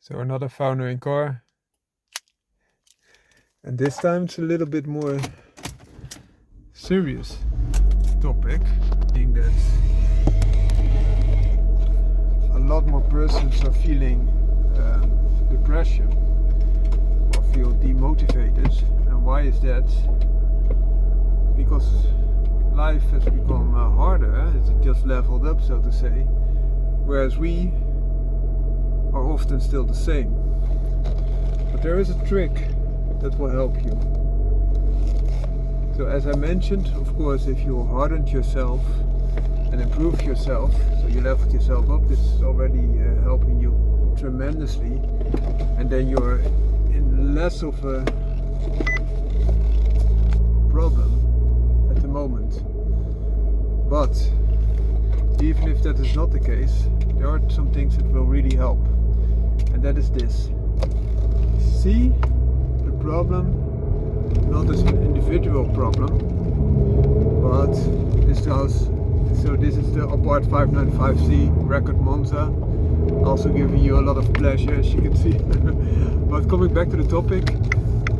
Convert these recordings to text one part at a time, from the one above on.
So another foundering car, and this time it's a little bit more serious topic, being that a lot more persons are feeling depression or feel demotivated. And why is that? Because life has become harder, it's just leveled up, so to say, whereas we are often still the same. But there is a trick that will help you. So as I mentioned, of course, if you hardened yourself and improved yourself, so you leveled yourself up, this is already helping you tremendously, and then you're in less of a problem at the moment. But even if that is not the case, there are some things that will really help, and that is this: see the problem not as an individual problem, but this is the Abarth 595C record Monza, also giving you a lot of pleasure, as you can see. But coming back to the topic,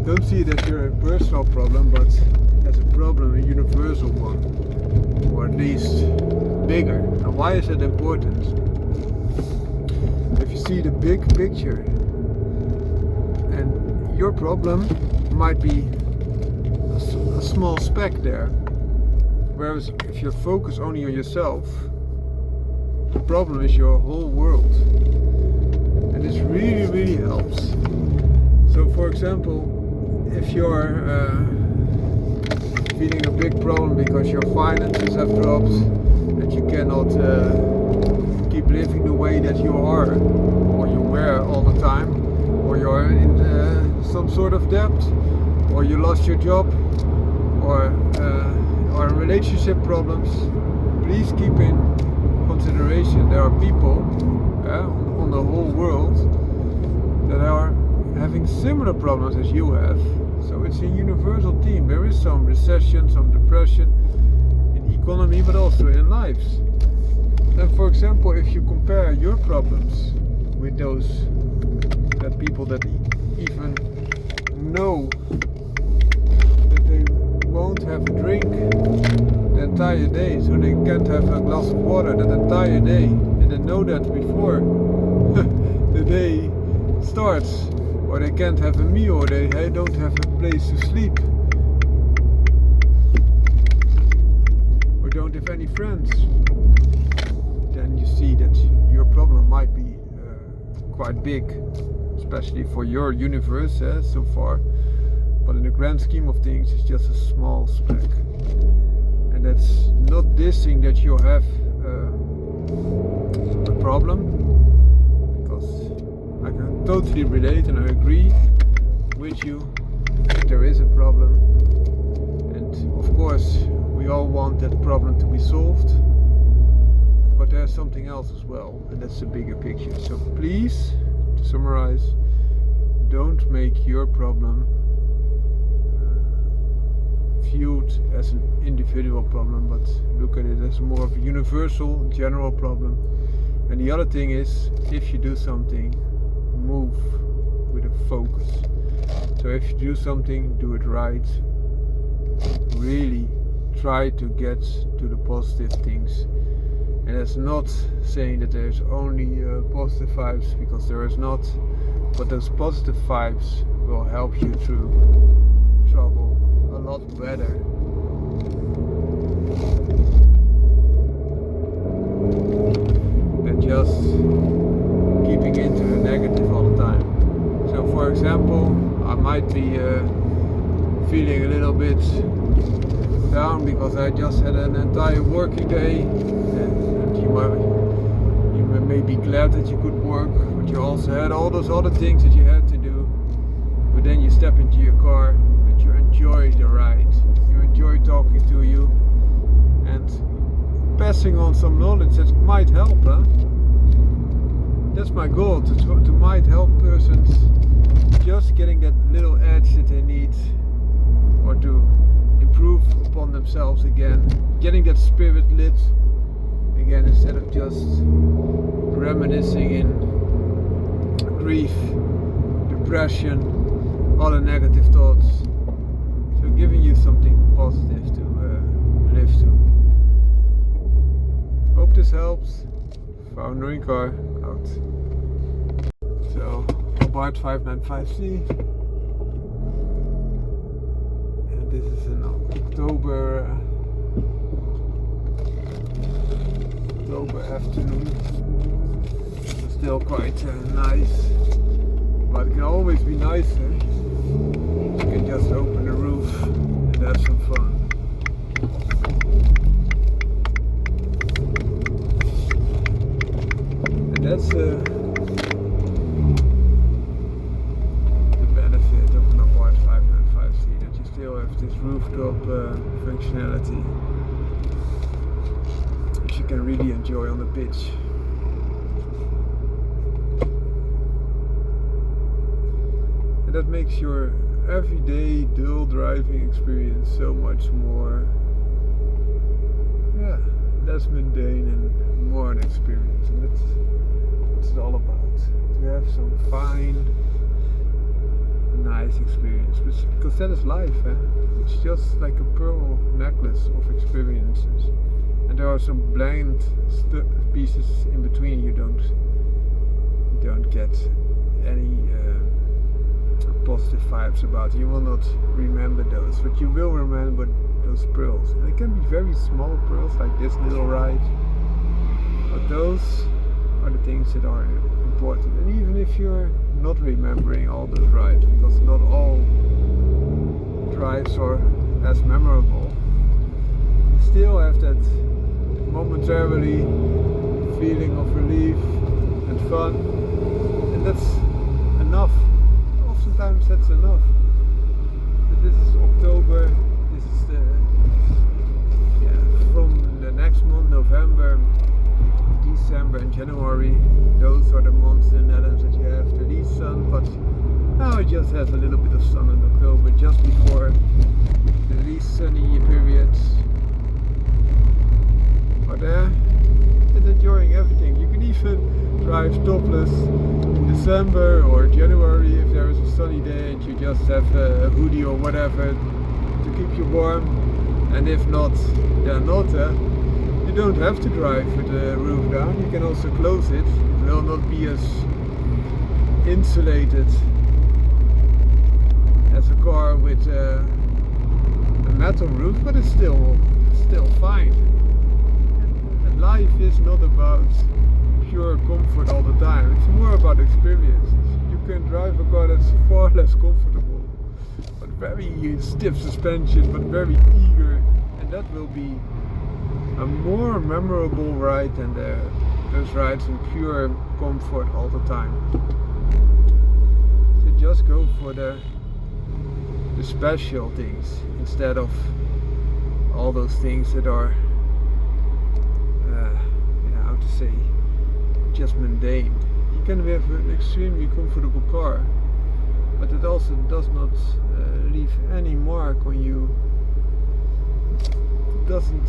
don't see it as your personal problem, but as a problem, a universal one, or at least bigger. And why is that important? If you see the big picture, and your problem might be a small speck there, whereas if you focus only on yourself, the problem is your whole world, and this really helps. So for example, if you're feeling a big problem because your finances have dropped and you cannot keep living the way that you are or you were all the time, or you're in some sort of debt, or you lost your job, or relationship problems, please keep in consideration there are people on the whole world that are having similar problems as you have. So it's a universal theme. There is some recession, some depression in economy, but also in lives. And for example, if you compare your problems with those people that even know that they won't have a drink the entire day, so they can't have a glass of water that entire day, and they know that before the day starts, or they can't have a meal, or they don't have a place to sleep, or don't have any friends, then you see that your problem might be quite big, especially for your universe so far. But in the grand scheme of things, it's just a small speck. And that's not dissing that you have a problem, because I can totally relate and I agree with you that there is a problem. And of course, we all want that problem to be solved. But there's something else as well, and that's the bigger picture. So please, to summarize, don't make your problem viewed as an individual problem, but look at it as more of a universal, general problem. And the other thing is, if you do something, move with a focus. So if you do something, do it right. Really try to get to the positive things. And that's not saying that there's only positive vibes, because there is not, but those positive vibes will help you through trouble a lot better than just keeping into the negative all the time. So for example, I might be feeling a little bit down because I just had an entire working day, and you may be glad that you could work, but you also had all those other things that you had to do. But then you step into your car and you enjoy the ride, you enjoy talking to you and passing on some knowledge that might help. That's my goal, to might help persons just getting that little edge that they need, or to improve upon themselves again, getting that spirit lit again, instead of just reminiscing in grief, depression, all the negative thoughts. So giving you something positive to live to. Hope this helps. Foundering car out. So Abarth 595C. And this is an October afternoon. It's still quite nice, but it can always be nicer. You can just open the roof and have some fun. And that's the benefit of an Abarth 595C, that you still have this rooftop functionality, which you can really enjoy on the pitch. And that makes your everyday dual driving experience so much more, less mundane and more an experience. And that's what it's all about. To have some fine, nice experience, because that is life. It's just like a pearl necklace of experiences, and there are some bland pieces in between you don't get any positive vibes about. You will not remember those, but you will remember those pearls. And it can be very small pearls, like this little ride, but those are the things that are important. And even if you're not remembering all those rides, because not all drives are as memorable, you still have that momentarily feeling of relief and fun, and that's enough. Oftentimes that's enough. But this is October. This is from the next month, November, December and January. Those are the months in the Netherlands that you have the least sun, but now it just has a little bit of sun in October, just before the least sunny periods. But it's enjoying everything. You can even drive topless in December or January if there is a sunny day and you just have a hoodie or whatever to keep you warm. And if not, then not. You don't have to drive with the roof down. You can also close it. It will not be as insulated as a car with a metal roof, but it's still fine. And life is not about pure comfort all the time. It's more about experiences. You can drive a car that's far less comfortable, but very stiff suspension, but very eager, and that will be a more memorable ride than those rides in pure comfort all the time. So just go for the special things instead of all those things that are how to say, just mundane. You can have an extremely comfortable car, but it also does not leave any mark on you. It doesn't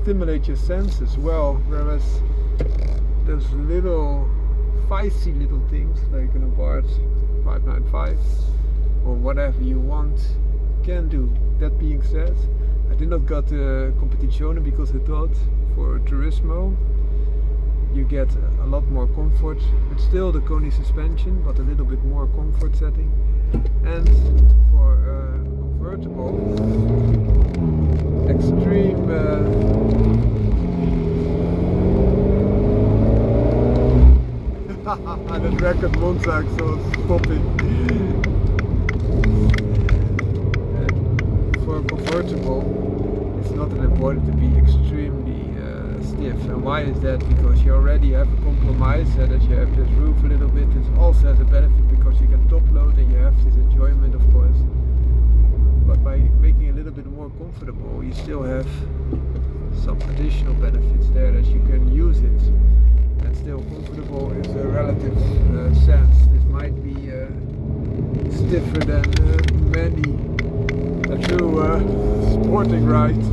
stimulate your senses well, whereas those little feisty little things like an Abarth 595 or whatever you want can do. That being said, I did not got the Competizione because I thought for Turismo you get a lot more comfort, but still the Koni suspension, but a little bit more comfort setting. And for convertible, extreme that record Monza exhaust popping. For convertible, it's not that important to be extremely stiff. And why is that? Because you already have a compromise, that you have this roof a little bit. It also has a benefit because you can top load and you have this enjoyment, of course. But by making it a little bit more comfortable, you still have some additional benefits there that you can use it. And still comfortable is a relative sense. This might be stiffer than many a true sporting ride,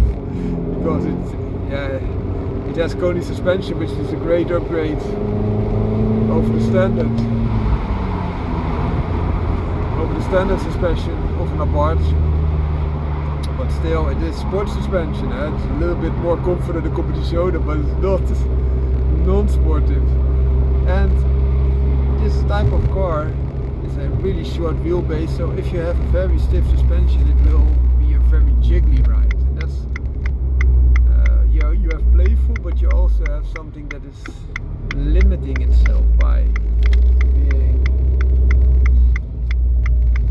because it It has Koni suspension, which is a great upgrade over the standard suspension of an Abarth. But still, it is sport suspension. It's a little bit more comfort than the competizione, but it's not non-sportive. And this type of car is a really short wheelbase, so if you have a very stiff suspension, it will be a very jiggly ride. And that's you have playful, but you also have something that is limiting itself by being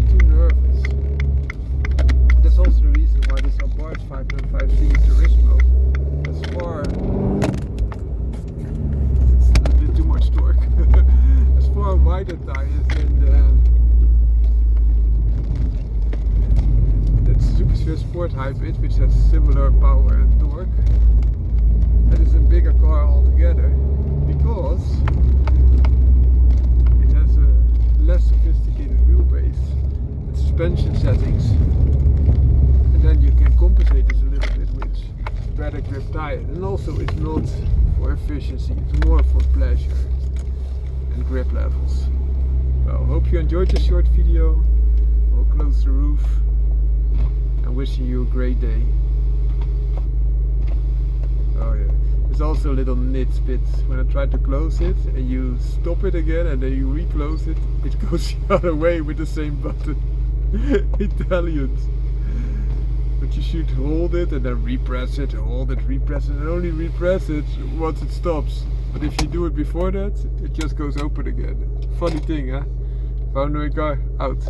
too nervous. That's also the reason why this Abarth 5.5C Turismo as far it's a little bit too much torque. As far wider tires than the Supersphere Sport Hybrid, which has similar power and torque. That is a bigger car altogether because it has a less sophisticated wheelbase and suspension settings, and then you can compensate this a little bit with better grip tires. And also it's not for efficiency, it's more for pleasure and grip levels. Well, hope you enjoyed this short video. I'll close the roof and wishing you a great day. Oh yeah, there's also a little nitspit. When I try to close it and you stop it again and then you reclose it, it goes the other way with the same button. Italians. But you should hold it and then repress it, hold it, repress it, and only repress it once it stops. But if you do it before that, it just goes open again. Funny thing, huh? Found a car out.